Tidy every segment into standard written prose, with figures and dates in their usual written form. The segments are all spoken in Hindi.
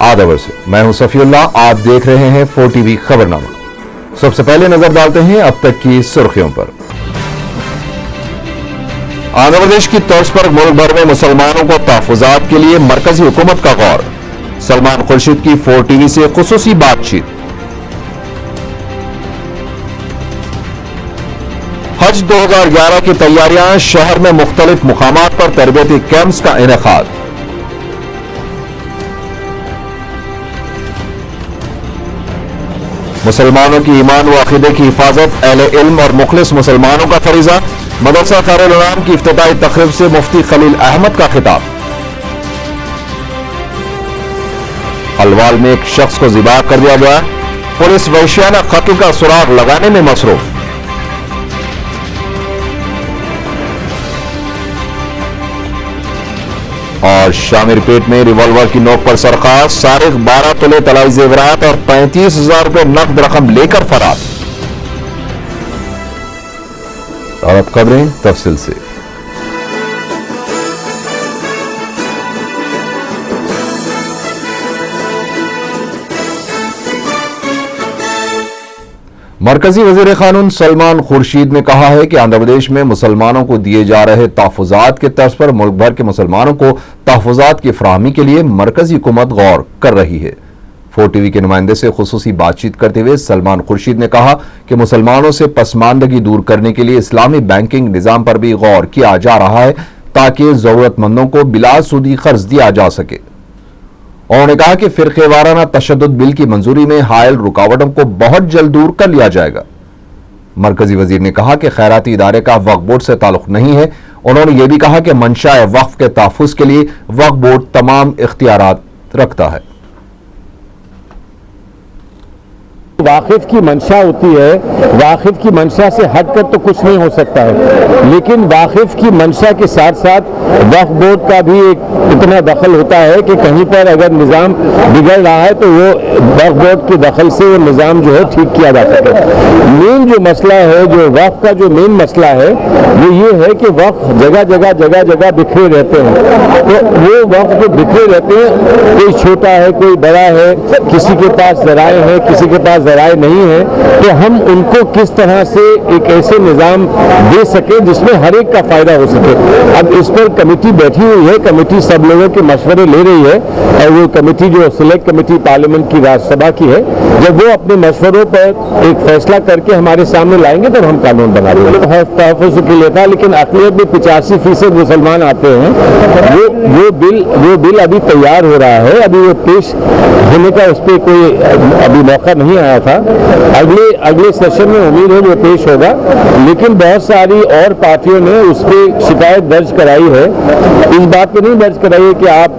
आदावर से मैं हूं सफीउल्लाह, आप देख रहे हैं 4 टीवी खबरनामा। सबसे पहले नजर डालते हैं अब तक की सुर्खियों पर। आंध्र प्रदेश की तर्ज पर मुल्क भर में मुसलमानों को तहफुजात के लिए मरकजी हुकूमत का गौर। सलमान खुर्शीद की 4 टीवी से खुसूसी बातचीत। हज 2011 की तैयारियां, शहर में मुख्तलिफ मुकामात पर तरबियती कैंप्स का इनेकाद। मुसलमानों की ईमान व अकीदे की हिफाजत, अहले इल्म और मुखलिस मुसलमानों का फरीजा। मदरसा खारुल अनाम की इफ्तिताई तकरीब से मुफ्ती खलील अहमद का खिताब। हलवाल में एक शख्स को ज़िबा कर दिया गया, पुलिस वहशियाना कत्ल का सुराग लगाने में मसरूफ। और शामिरपेट में रिवॉल्वर की नोक पर सरकार, सारिक 12 तोले तलाई जेवरात और 35,000 रुपए नकद रकम लेकर फरार। और अब खबरें तफसील से। मरकजी वजीर कानून सलमान खुर्शीद ने कहा है कि आंध्र प्रदेश में मुसलमानों को दिए जा रहे तहफुजात के तर्ज पर मुल्क भर के मुसलमानों को तहफुजात की फराहमी के लिए मरकजी हुकूमत गौर कर रही है। 4 टीवी के नुमाइंदे से खुसूसी बातचीत करते हुए सलमान खुर्शीद ने कहा कि मुसलमानों से पसमानदगी दूर करने के लिए इस्लामी बैंकिंग निजाम पर भी गौर किया जा रहा है ताकि जरूरतमंदों को बिला सूदी कर्ज दिया जा सके। उन्होंने कहा कि फिरके वाराना तशद्दुद बिल की मंजूरी में हायल रुकावटों को बहुत जल्द दूर कर लिया जाएगा। मरकजी वजीर ने कहा कि खैराती इदारे का वक्फ बोर्ड से ताल्लुक नहीं है। उन्होंने यह भी कहा कि मंशाए वक्फ के तहफ़्फ़ुज़ के लिए वक्फ बोर्ड तमाम इख्तियारात रखता है। वाकिफ की मंशा होती है, वाकिफ की मंशा से हटकर तो कुछ नहीं हो सकता है, लेकिन वाकिफ की मंशा के साथ साथ वक्फ बोर्ड का भी एक इतना दखल होता है कि कहीं पर अगर निज़ाम बिगड़ रहा है तो वो वक्फ बोर्ड के दखल से वो निज़ाम जो है ठीक किया जा सके। मेन जो मसला है, जो वक्फ का जो मेन मसला है वो ये है कि वक्फ जगह जगह बिखरे रहते हैं। तो वो वक्फ जो बिखरे रहते हैं, कोई छोटा है कोई बड़ा है, किसी के पास ज़राए हैं किसी के पास ज़राए नहीं है, तो हम उनको किस तरह से एक ऐसे निज़ाम दे सके जिसमें हर एक का फायदा हो सके। अब इस पर कमेटी बैठी हुई है, कमेटी सब लोगों के मशवरे ले रही है और वो कमेटी जो सिलेक्ट कमेटी पार्लियामेंट की राज्यसभा की है, जब वो अपने मशवरों पर एक फैसला करके हमारे सामने लाएंगे तब हम कानून बना देंगे। तहफ़्फ़ुज़ के लिए था, लेकिन अक़लियत में 85% मुसलमान आते हैं। वो बिल अभी तैयार हो रहा है, अभी वो पेश होने का उस पर कोई अभी मौका नहीं आया था। अगले सेशन में उम्मीद है वो पेश होगा, लेकिन बहुत सारी और पार्टियों ने उस पर शिकायत दर्ज कराई है। इस बात पे नहीं दर्ज कराई है कि आप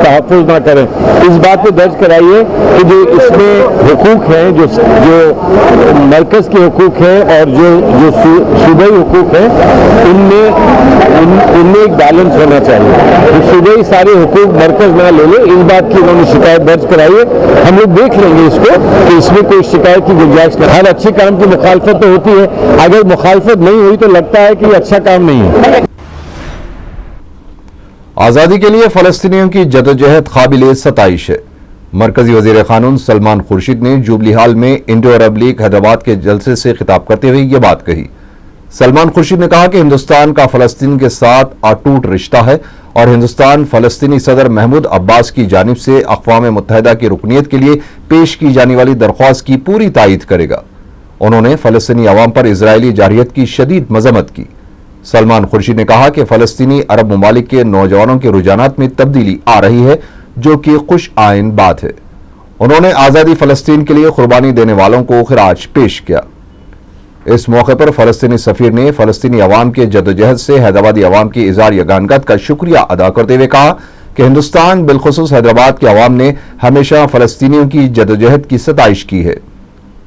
तहफ़्फ़ुज़ ना करें, इस बात पे दर्ज कराई है कि जो इसमें हुकूक हैं, जो मरकज़ के हुकूक हैं और जो सूबाई हुकूक हैं, उनमें एक बैलेंस होना चाहिए। तो सूबाई सारे हुकूक मरकज़ ना ले ले, इस बात की उन्होंने शिकायत दर्ज कराई है। हम लोग देख लेंगे इसको कि इसमें कोई शिकायत की गुंजाइश नहीं। हर अच्छे काम की मुखालफत तो होती है, अगर मुखालफत नहीं हुई तो लगता है कि अच्छा काम नहीं है। आजादी के लिए फलस्तीनियों की जदोजहद काबिल सताइश है। मरकजी वजीर कानून सलमान खुर्शीद ने जुबली हाल में इंडो अरब लीग हैदराबाद के जलसे से खिताब करते हुए यह बात कही। सलमान खुर्शीद ने कहा कि हिंदुस्तान का फलस्तीन के साथ अटूट रिश्ता है और हिंदुस्तान फलस्तीनी सदर महमूद अब्बास की जानिब से अक़वाम मुत्तहिदा की रुकनीत के लिए पेश की जाने वाली दरख्वास्त की पूरी तायीद करेगा। उन्होंने फलस्तीनी अवाम पर इजरायली जारहियत की शदीद मजम्मत की। सलमान खुर्शीद ने कहा कि फलस्तीनी अरब ममालिक के नौजवानों के रुझानात में तब्दीली आ रही है, जो कि खुश आइन बात है। उन्होंने आज़ादी फलस्तीन के लिए कुर्बानी देने वालों को खिराज पेश किया। इस मौके पर फलस्तीनी सफीर ने फलस्तीनी अवाम के जदोजहद से हैदराबादी अवाम की इज़हार यगानगत का शुक्रिया अदा करते हुए कहा कि हिंदुस्तान बिलखुसूस हैदराबाद के अवाम ने हमेशा फलस्तीनियों की जदोजहद की सताइश की है।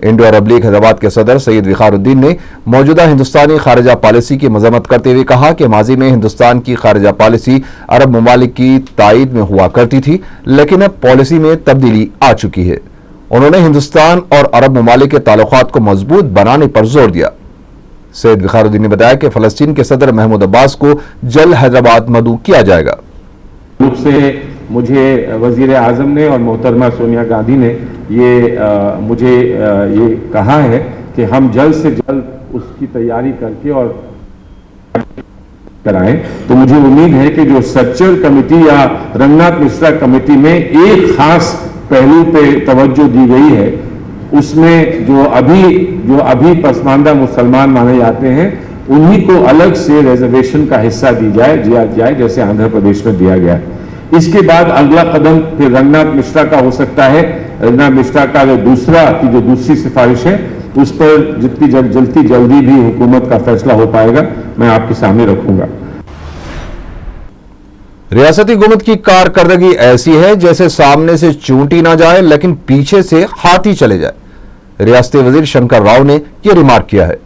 इंडो अरब लीग हैदराबाद के सदर सैयद विखारुद्दीन ने मौजूदा हिंदुस्तानी खारजा पॉलिसी की मजम्मत करते हुए कहा कि माजी में हिंदुस्तान की खारजा पॉलिसी अरब ममालिक की तायीद में हुआ करती थी, लेकिन अब पॉलिसी में तब्दीली आ चुकी है। उन्होंने हिंदुस्तान और अरब ममालिक के ताल्लुकात को मजबूत बनाने पर जोर दिया। सैयद विखारुद्दीन ने बताया कि फलस्तीन के सदर महमूद अब्बास को जल्द हैदराबाद मदऊ किया जाएगा। रूप से मुझे वजीर आज़म ने और मोहतरमा सोनिया गांधी ने मुझे ये कहा है कि हम जल्द से जल्द उसकी तैयारी करके और कराएं। तो मुझे उम्मीद है कि जो सच्चर कमेटी या रंगनाथ मिश्रा कमेटी में एक खास पहलू पे तवज्जो दी गई है, उसमें जो अभी पसमानदा मुसलमान माने जाते हैं उन्हीं को अलग से रिजर्वेशन का हिस्सा दिया जाए जैसे आंध्र प्रदेश में दिया गया। इसके बाद अगला कदम फिर रंगनाथ मिश्रा का हो सकता है। रंगनाथ मिश्रा का जो दूसरी सिफारिश है उस पर जितनी जल्दी भी हुकूमत का फैसला हो पाएगा मैं आपके सामने रखूंगा। रियासती हुकूमत की कारकर्दगी ऐसी है जैसे सामने से चूंटी ना जाए लेकिन पीछे से हाथी चले जाए। रियासती वजीर शंकर राव ने यह रिमार्क किया है।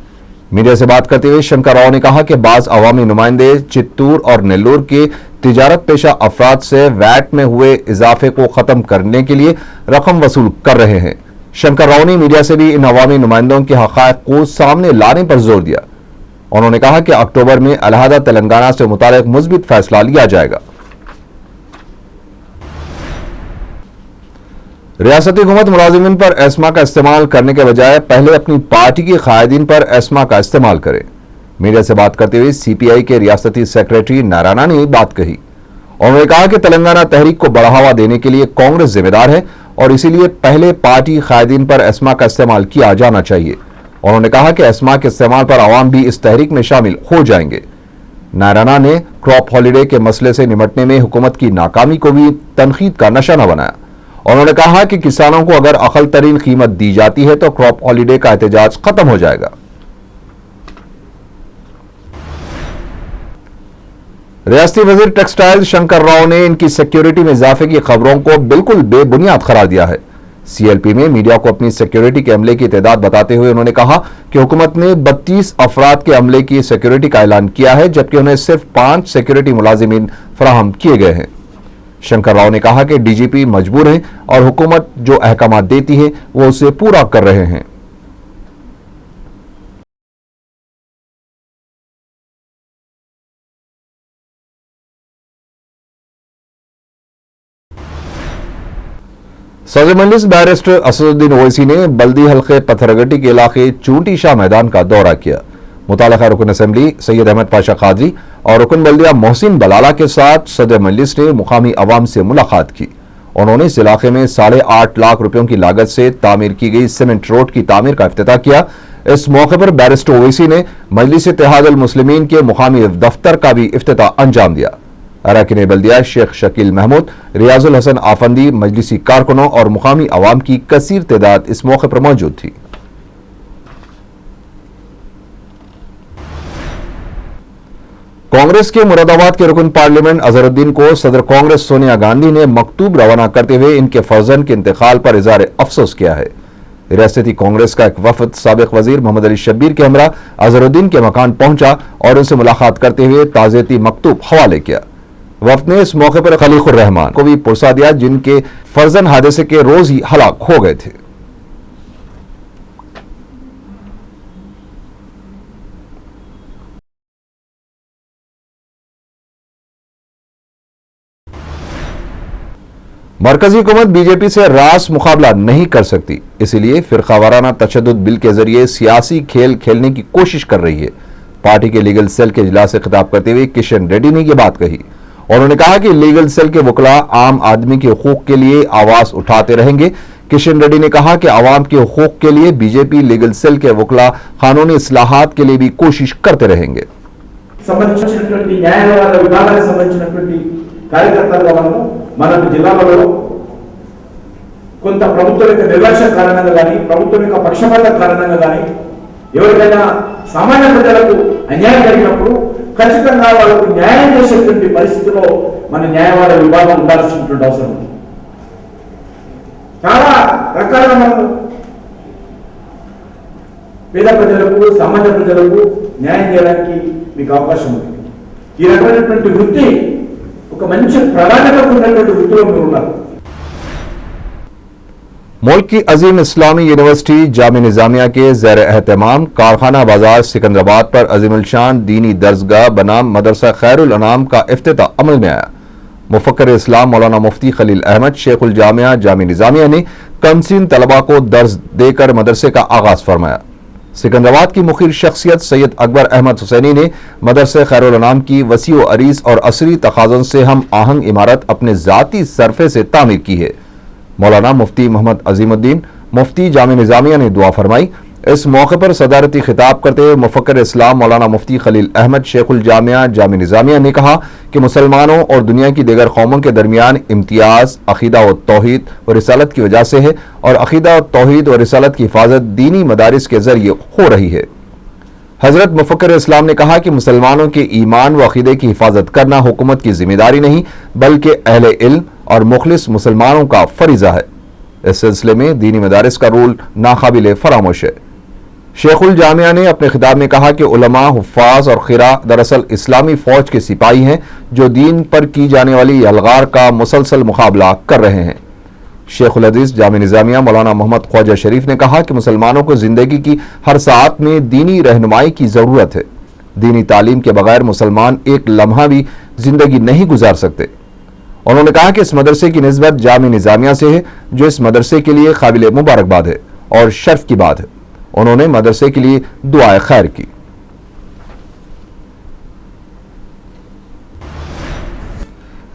मीडिया से बात करते हुए शंकर राव ने कहा कि बाज अवामी नुमाइंदे चित्तूर और नेल्लोर के तिजारत पेशा अफराद से वैट में हुए इजाफे को खत्म करने के लिए रकम वसूल कर रहे हैं। शंकर राव ने मीडिया से भी इन अवामी नुमाइंदों के हक़ाइक़ को सामने लाने पर जोर दिया। उन्होंने कहा कि अक्टूबर में अलहदा तेलंगाना से मुताल्लिक़ मुस्बित फैसला लिया जाएगा। रियासती हुकूमत मुलाजिमीन पर एस्मा का इस्तेमाल करने के बजाय पहले अपनी पार्टी की कायदीन पर एस्मा का इस्तेमाल करे। मीडिया से बात करते हुए सीपीआई के रियासती सेक्रेटरी नारायणा ने बात कही। उन्होंने कहा कि तेलंगाना तहरीक को बढ़ावा देने के लिए कांग्रेस जिम्मेदार है और इसीलिए पहले पार्टी कायदीन पर एस्मा का इस्तेमाल किया जाना चाहिए। उन्होंने कहा कि एस्मा के इस्तेमाल पर आवाम भी इस तहरीक में शामिल हो जाएंगे। नारायणा ने क्रॉप हॉलीडे के मसले से निपटने में हुकूमत की नाकामी को भी तनकीद का निशाना बनाया। उन्होंने कहा कि किसानों को अगर अकल तरीन कीमत दी जाती है तो क्रॉप हॉलीडे का एहतजाज खत्म हो जाएगा। रियासती वजीर टेक्सटाइल शंकर राव ने इनकी सिक्योरिटी में इजाफे की खबरों को बिल्कुल बेबुनियाद करार दिया है। सीएलपी में मीडिया को अपनी सिक्योरिटी के अमले की तादाद बताते हुए उन्होंने कहा कि हुकूमत ने 32 अफराद के अमले की सिक्योरिटी का ऐलान किया है जबकि उन्हें सिर्फ 5 सिक्योरिटी मुलाजिमीन फराहम किए गए हैं। शंकर राव ने कहा कि डीजीपी मजबूर हैं और हुकूमत जो अहकाम देती है वो उसे पूरा कर रहे हैं। सदर मजलिस बैरिस्टर असदुद्दीन ओवैसी ने बल्दी हल्के पत्थरगट्टी के इलाके चूंटी शाह मैदान का दौरा किया। मुतालिका रुकन असेंबली सैयद अहमद पाशा कादरी और रुकन बल्दिया मोहसिन बलाला के साथ सदर मजलिस ने मुकामी अवाम से मुलाकात की। उन्होंने इस इलाके में 8.5 लाख रुपयों की लागत से तामीर की गई सीमेंट रोड की तामीर का इफ्तिताह किया। इस मौके पर बैरिस्टर ओवैसी ने मजलिस इत्तेहादुल मुस्लिमीन के मुकामी दफ्तर का भी इफ्तिताह अंजाम दिया। अरकान बल्दिया शेख शकील महमूद, रियाजुल हसन आफंदी, मजलिसी कारकुनों और मुकामी अवाम की कसीर तादाद इस मौके पर मौजूद थी। कांग्रेस के मुरादाबाद के रुकन पार्लियामेंट अजहरुद्दीन को सदर कांग्रेस सोनिया गांधी ने मकतूब रवाना करते हुए इनके फर्जंद के इंतकाल पर इज़हार अफसोस किया है। रियासती कांग्रेस का एक वफद साबिक वजीर मोहम्मद अली शब्बीर के हमरा अजहरुद्दीन के मकान पहुंचा और उनसे मुलाकात करते हुए ताज़ियती मकतूब हवाले किया। वफद ने इस मौके पर खलीकुर रहमान को भी पुरसा दिया जिनके फर्जंद हादसे के रोज ही हलाक हो गए थे। मरकजी हुकूमत बीजेपी से रास मुकाबला नहीं कर सकती, इसीलिए फिरकावाराना तशद्दुद बिल के जरिए सियासी खेल खेलने की कोशिश कर रही है। पार्टी के लीगल सेल के इजलास से खिताब करते हुए किशन रेड्डी ने यह बात कही। उन्होंने कहा कि लीगल सेल के वकला आम आदमी के हुकूक के लिए आवाज उठाते रहेंगे। किशन रेड्डी ने कहा कि आवाम के हुकूक के लिए बीजेपी लीगल सेल के वकला कानूनी इस्लाहात के लिए भी कोशिश करते रहेंगे। మనకు జిల్లాలలో కొంత ప్రభుత్వం యొక్క నిర్లక్ష్య కారణంగా కానీ ప్రభుత్వం యొక్క పక్షపాత కారణంగా కానీ ఎవరికైనా సామాన్య ప్రజలకు అన్యాయం జరిగినప్పుడు ఖచ్చితంగా వాళ్ళకు న్యాయం చేసేటువంటి పరిస్థితిలో మన న్యాయవాద విభాగం ఉండాల్సినటువంటి అవసరం ఉంది। చాలా రకాలుగా మనం పేద ప్రజలకు సామాన్య ప్రజలకు న్యాయం చేయడానికి మీకు అవకాశం ఉంది। ఈ రకమైనటువంటి వృత్తి मुल्क की अजीम इस्लामी यूनिवर्सिटी जामिया निजामिया के ज़ेर एहतमाम कारखाना बाजार सिकंदराबाद पर अजीमुल शान दीनी दर्सगाह बनाम मदरसा खैरुल अनाम का इफ्तिताह अमल में आया। मुफक्किर इस्लाम मौलाना मुफ्ती खलील अहमद शेखुल जामिया जामी निजामिया ने कमसीन तलबा को दर्ज देकर मदरसे का आगाज फरमाया। सिकंदराबाद की मुखिर शख्सियत सैयद अकबर अहमद हुसैनी ने मदरसे खैरुल अनाम की वसीओ अरीज और असरी तकाज़न से हम आहंग इमारत अपने जाती सरफे से तामीर की है। मौलाना मुफ्ती मोहम्मद अजीमुद्दीन मुफ्ती जामी निजामिया ने दुआ फरमाई। इस मौके पर सदारती खिताब करते हुए मुफक्किर इस्लाम मौलाना मुफ्ती खलील अहमद शेखुल जामिया जामी निजामिया ने कहा कि मुसलमानों और दुनिया की दीगर कौमों के दरमियान इम्तियाज अकीदा व तौहीद व रिसालत की वजह से है और अकीदा व तौहीद व रिसालत की हिफाजत दीनी मदारिस के जरिए हो रही है। हजरत मुफक्किर इस्लाम ने कहा कि मुसलमानों के ईमान व अकीदे की हिफाजत करना हुकूमत की जिम्मेदारी नहीं बल्कि अहले इल्म और मुखलिस मुसलमानों का फरीजा है। इस सिलसिले में दीनी मदारिस का रोल नाकाबिले फरामोश है। शेखुल जामिया ने अपने खिताब में कहा कि उलमा, हुफ्फाज और क़िरा दरअसल इस्लामी फौज के सिपाही हैं जो दीन पर की जाने वाली अलगार का मुसलसल मुकाबला कर रहे हैं। शेखुल अजीज जामी निजामिया मौलाना मोहम्मद ख्वाजा शरीफ ने कहा कि मुसलमानों को जिंदगी की हर सात में दीनी रहनुमाई की जरूरत है। दीनी तालीम के बगैर मुसलमान एक लम्हा भी जिंदगी नहीं गुजार सकते। उन्होंने कहा कि इस मदरसे की निस्बत जामी निजामिया से है जो इस मदरसे के लिए काबिल मुबारकबाद है और शर्फ की बात है। उन्होंने मदरसे के लिए दुआए खैर की।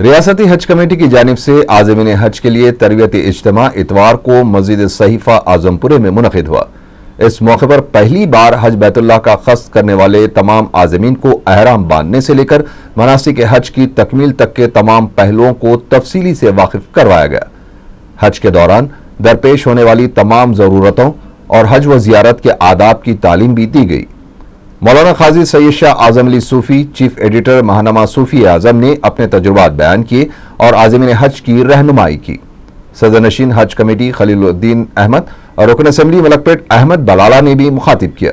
रियासती हज कमेटी की जानिब से आज़मीन हज के लिए तरबियती इज्तिमा इतवार को मस्जिद सहीफा आजमपुरे में मुनक़िद हुआ। इस मौके पर पहली बार हज बैतुल्लाह का क़स्द करने वाले तमाम आज़मीन को अहराम बांधने से लेकर मनासिक हज की तकमील तक के तमाम पहलुओं को तफसीली से वाकिफ करवाया गया। हज के दौरान दरपेश होने वाली तमाम ज़रूरतों और हज व ज़ियारत के आदाब की तालीम भी दी गई। मौलाना काजी सैयद शाह आज़म अली सूफी चीफ एडिटर महानमा सूफी आज़म ने अपने तजुर्बात बयान किए और आज़मीन हज की रहनुमाई की। सदर नशीन हज कमेटी खलीलुद्दीन अहमद और रुकन असम्बली मलकपेट अहमद बलाला ने भी मुखातिब किया।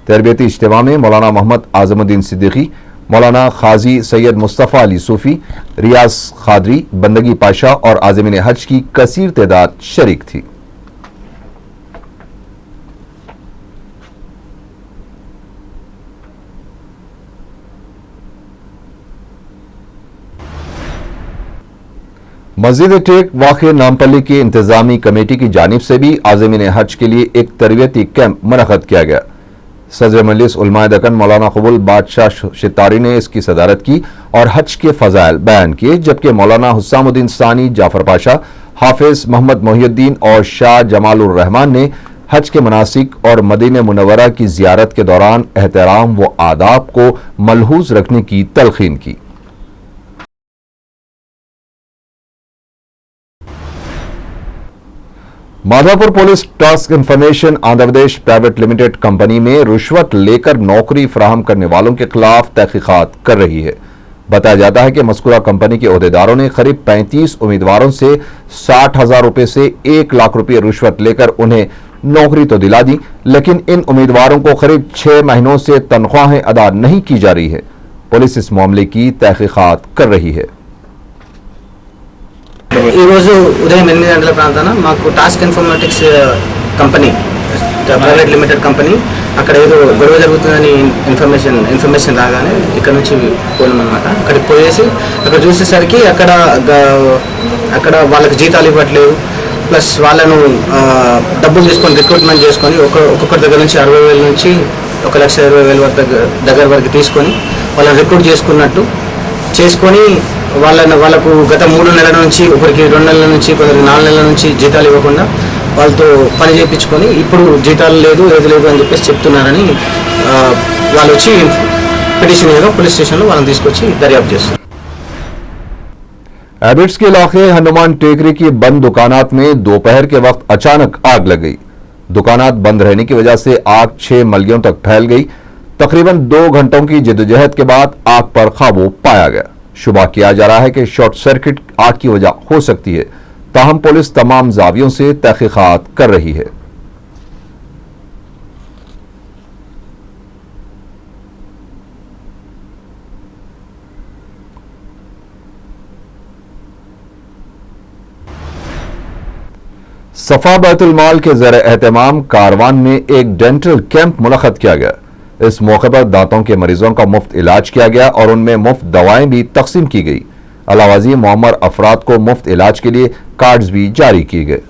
तरबियती इज्तिमा में मौलाना मोहम्मद आज़मुद्दीन सिद्दीकी, मौलाना काजी सैयद मुस्तफ़ा अली सूफी, रियाज खादरी, बंदगी पाशा और आज़मीन हज की कसीर तादाद शरीक थी। मस्जिद टेक वाक़े नामपल्ली की इंतजामी कमेटी की जानिब से भी आज़मीन हज के लिए एक तरबियती कैंप मुनक़्क़द किया गया। सदर मजलिस उलमाए दक्कन मौलाना कबूल बादशाह शितारी ने इसकी सदारत की और हज के फ़ज़ाइल बयान किए, जबकि मौलाना हुस्सामुद्दीन सानी जाफर पाशा, हाफिज मोहम्मद मोहिउद्दीन और शाह जमालुर रहमान ने हज के मनासिक और मदीना मुनव्वरा की ज़ियारत के दौरान एहतराम व आदाब को मलहूज़ रखने की तलक़ीन की। Madhavpur police task information Andhra Pradesh private limited company में रिश्वत लेकर नौकरी फराहम करने वालों के खिलाफ तहकीकात कर रही है। बताया जाता है कि मज़कूरा कंपनी के ओहदेदारों ने करीब 35 उम्मीदवारों से 60,000 रुपए से 1 लाख रुपए रिश्वत लेकर उन्हें नौकरी तो दिला दी, लेकिन इन उम्मीदवारों को करीब 6 महीनों से तनख्वाहें अदा नहीं की जा रही है। पुलिस इस मामले की तहकीकात कर रही है। ఈ రోజు ఉదయం 8 గంటల ప్రాంతాన మాకు task informatics company private limited company అక్కడ ఏదో గొడవ జరుగుతుందని ఇన్ఫర్మేషన్ రాగానే ఇక్కడ నుంచి పోయినాం అనమాట। అక్కడికి పోయేసి అక్కడ చూసేసరికి అక్కడ వాళ్ళకి జీతాలు ఇవ్వట్లేదు, ప్లస్ వాళ్ళను డబ్బులు తీసుకొని రిక్రూట్మెంట్ చేసుకొని ఒక్కొక్కరి దగ్గర నుంచి 60,000 నుంచి 1,20,000 దగ్గర వరకు తీసుకొని వాళ్ళని రిక్రూట్ చేసుకొని వాళ్ళకు గత 3 నెలల నుంచి ఒకరికి 2 నెలల నుంచి కొందరికి 4 నెలల నుంచి జీతాలు ఇవ్వకుండా వాళ్ళతో పని చేయించుకొని ఇప్పుడు జీతాలు లేదు ఏది లేదు అని చెప్పేసి చెప్తున్నారని వాళ్ళు వచ్చి పిటిషన్ మీద पुलिस स्टेशन వాళ్ళని తీసుకొచ్చి దర్యాప్తు చేస్తారు। एबिट्स के इलाके हनुमान टेकरी की बंद दुकानात में दोपहर के वक्त अचानक आग लग गई। दुकानात बंद रहने की वजह से आग 6 मलगियों तक फैल गई। तकरीबन 2 घंटों की जद्दोजहद के बाद आग पर काबू पाया गया। शुबा किया जा रहा है कि शॉर्ट सर्किट आग की वजह हो सकती है, ताहम पुलिस तमाम जावियों से तहकीकात कर रही है। सफा बैतुल माल के ज़र एहतमाम कारवान में एक डेंटल कैंप मुनक़्क़द किया गया। इस मौके पर दांतों के मरीजों का मुफ्त इलाज किया गया और उनमें मुफ्त दवाएं भी तकसीम की गई। अलावाजी मुअम्मर अफराद को मुफ्त इलाज के लिए कार्ड्स भी जारी किए गए।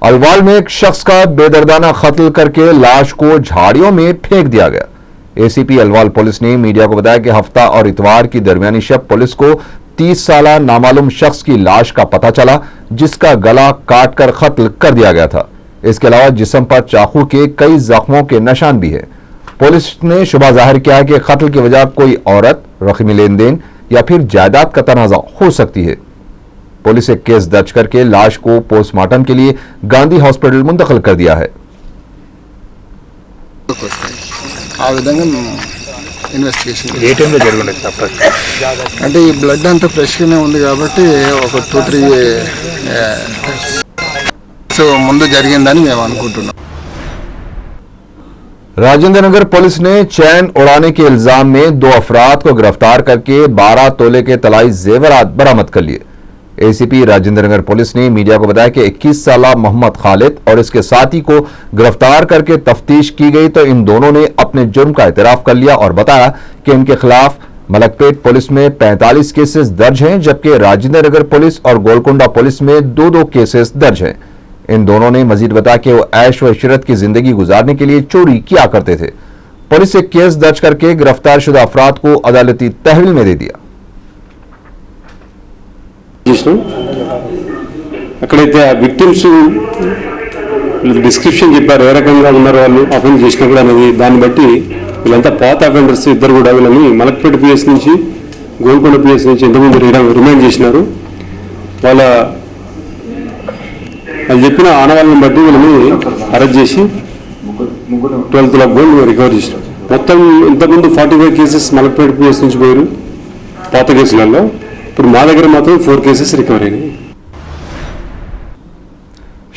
अलवाल में एक शख्स का बेदर्दाना कत्ल करके लाश को झाड़ियों में फेंक दिया गया। एसीपी अलवाल पुलिस ने मीडिया को बताया कि हफ्ता और इतवार की दरमियानी शब पुलिस को 30 साला नामालूम शख्स की लाश का पता चला, जिसका गला काटकर कत्ल कर दिया गया था। इसके अलावा जिस्म पर चाकू के कई जख्मों के निशान भी है। पुलिस ने शुबा जाहिर किया है कि कत्ल की वजह कोई औरत, रकमी लेन देन या फिर जायदाद का तनाजा हो सकती है। पुलिस एक केस दर्ज करके लाश को पोस्टमार्टम के लिए गांधी हॉस्पिटल मुंतकिल कर दिया है। ఆ విధంగా ఇన్వెస్టిగేషన్ ఏ టైంలో జరిగింది అంటే ఈ బ్లడ్ అంతా ఫ్రెష్గానే ఉంది కాబట్టి ఒక 2-3 సో ముందు జరిగిందని మేము అనుకుంటున్నాం। राजेंद्र नगर पुलिस ने चैन उड़ाने के इल्जाम में 2 अफराद को गिरफ्तार करके 12 तोले के तलाई जेवरात बरामद कर लिए। एसीपी राजेंद्र नगर पुलिस ने मीडिया को बताया कि 21 साला मोहम्मद खालिद और इसके साथी को गिरफ्तार करके तफ्तीश की गई तो इन दोनों ने अपने जुर्म का इतराफ कर लिया और बताया कि इनके खिलाफ मलकपेट पुलिस में 45 केसेस दर्ज हैं, जबकि राजेंद्र नगर पुलिस और गोलकुंडा पुलिस में 2-2 केसेस दर्ज हैं। इन दोनों ने मजीद बताया कि वो ऐश व इशरत की जिंदगी गुजारने के लिए चोरी किया करते थे। पुलिस एक केस दर्ज करके गिरफ्तार शुदा अफराद को अदालती तहवील में दे दिया। అక్కడైతే ఆ విక్టిమ్స్ డిస్క్రిప్షన్ చెప్పారు, ఏ రకంగా ఉన్నారు వాళ్ళు అఫెన్స్ చేసిన కూడా అనేది, దాన్ని బట్టి వీళ్ళంతా పాత అఫెండర్స్ ఇద్దరు కూడా వీళ్ళని మలక్పేట పిఎస్ నుంచి గోల్కొండ పిఎస్ నుంచి ఇంతకుముందు రిమైండ్ చేసినారు। వాళ్ళు చెప్పిన ఆనవాళ్ళని బట్టి వీళ్ళని అరెస్ట్ చేసి 12 lakh gold రికవర్ చేసినారు। మొత్తం ఇంతకుముందు 45 కేసెస్ మలక్పేట పిఎస్ నుంచి పోయారు పాత కేసులలో, ఇప్పుడు మా దగ్గర మాత్రం 4 కేసెస్ రికవర్ అయినాయి।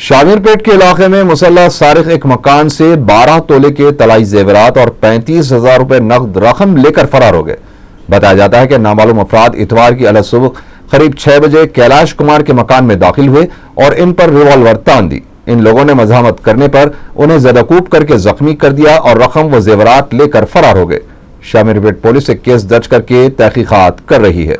शामिरपेट के इलाके में मुसल्लह सारिक एक मकान से 12 तोले के तलाई जेवरात और 35,000 रुपए नकद रकम लेकर फरार हो गए। बताया जाता है कि नामालूम अफराद इतवार की अलग सुबह करीब 6 बजे कैलाश कुमार के मकान में दाखिल हुए और इन पर रिवॉल्वर तान दी। इन लोगों ने मजामत करने पर उन्हें ज़दकूब करके जख्मी कर दिया और रकम व जेवरात लेकर फरार हो गए। शामिरपेट पुलिस एक केस दर्ज करके तहकीकात कर रही है।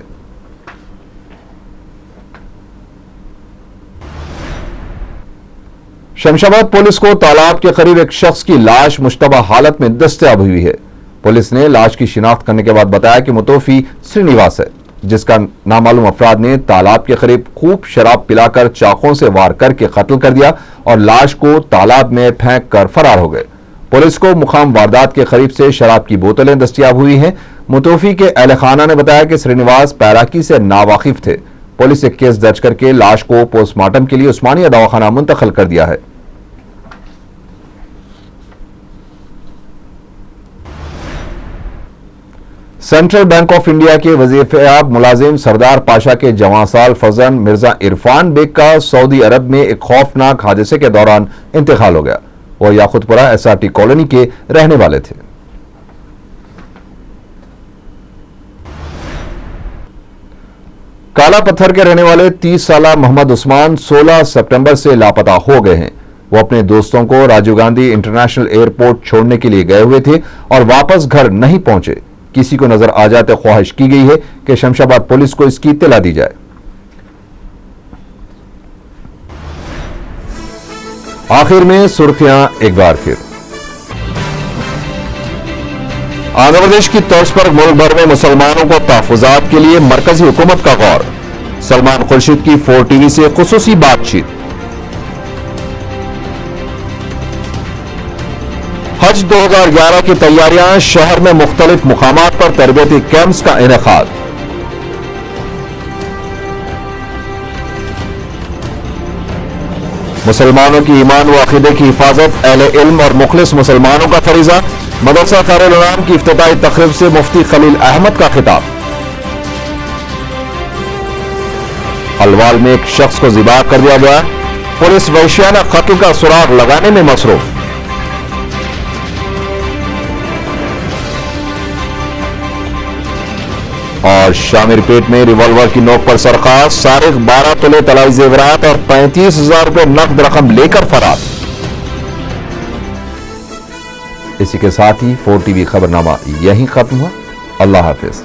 शमशाबाद पुलिस को तालाब के करीब एक शख्स की लाश मुश्तबा हालत में दस्तयाब हुई है। पुलिस ने लाश की शिनाख्त करने के बाद बताया कि मुतोफी श्रीनिवास है, जिसका नामालूम अफराद ने तालाब के करीब खूब शराब पिलाकर चाकों से वार करके कत्ल कर दिया और लाश को तालाब में फेंक कर फरार हो गए। पुलिस को मुकाम वारदात के करीब से शराब की बोतलें दस्तयाब हुई हैं। मुतोफी के अहल खाना ने बताया कि श्रीनिवास पैराकी से नावाकिफ थे। पुलिस एक केस दर्ज करके लाश को पोस्टमार्टम के लिए उस्मानिया दवाखाना मुंतकिल कर दिया है। सेंट्रल बैंक ऑफ इंडिया के वजीफेयाब मुलाजिम सरदार पाशा के जवां साल फजन मिर्जा इरफान बेग का सऊदी अरब में एक खौफनाक हादसे के दौरान इंतकाल हो गया। वो याकुतपुरा SRT कॉलोनी के रहने वाले थे। काला पत्थर के रहने वाले 30 साला मोहम्मद उस्मान 16 सितंबर से लापता हो गए हैं। वो अपने दोस्तों को राजीव गांधी इंटरनेशनल एयरपोर्ट छोड़ने के लिए गए हुए थे और वापस घर नहीं पहुंचे। किसी को नजर आ जाते ख्वाहिश की गई है कि शमशाबाद पुलिस को इसकी इत्तला दी जाए। आखिर में सुर्खियां एक बार फिर। आंध्र प्रदेश की तर्ज पर मुल्क भर में मुसलमानों को तहफुजात के लिए मरकजी हुकूमत का गौर। सलमान खुर्शीद की 4 TV से खुसूसी बातचीत। हज 2011 की तैयारियां, शहर में मुख्तलिफ मुकामात पर तरबियती कैंप्स का इनेकाद। मुसलमानों की ईमान व अकीदे की हिफाजत अहले इल्म और मुखलिस मुसलमानों का फरीजा। मदरसा खारुल अनाम की इफ्तिताई तकरीब से मुफ्ती खलील अहमद का खिताब। अलवाल में एक शख्स को ज़िबा कर दिया गया। पुलिस वहशियाना कत्ल का सुराग लगाने में मसरूफ। और शामिरपेट में रिवॉल्वर की नोक पर सरकार, सारिक 12 तोले तलाई जेवरात और 35,000 रुपए नकद रकम लेकर फरार। इसी के साथ ही 4 TV खबरनामा यहीं खत्म हुआ। अल्लाह हाफिज।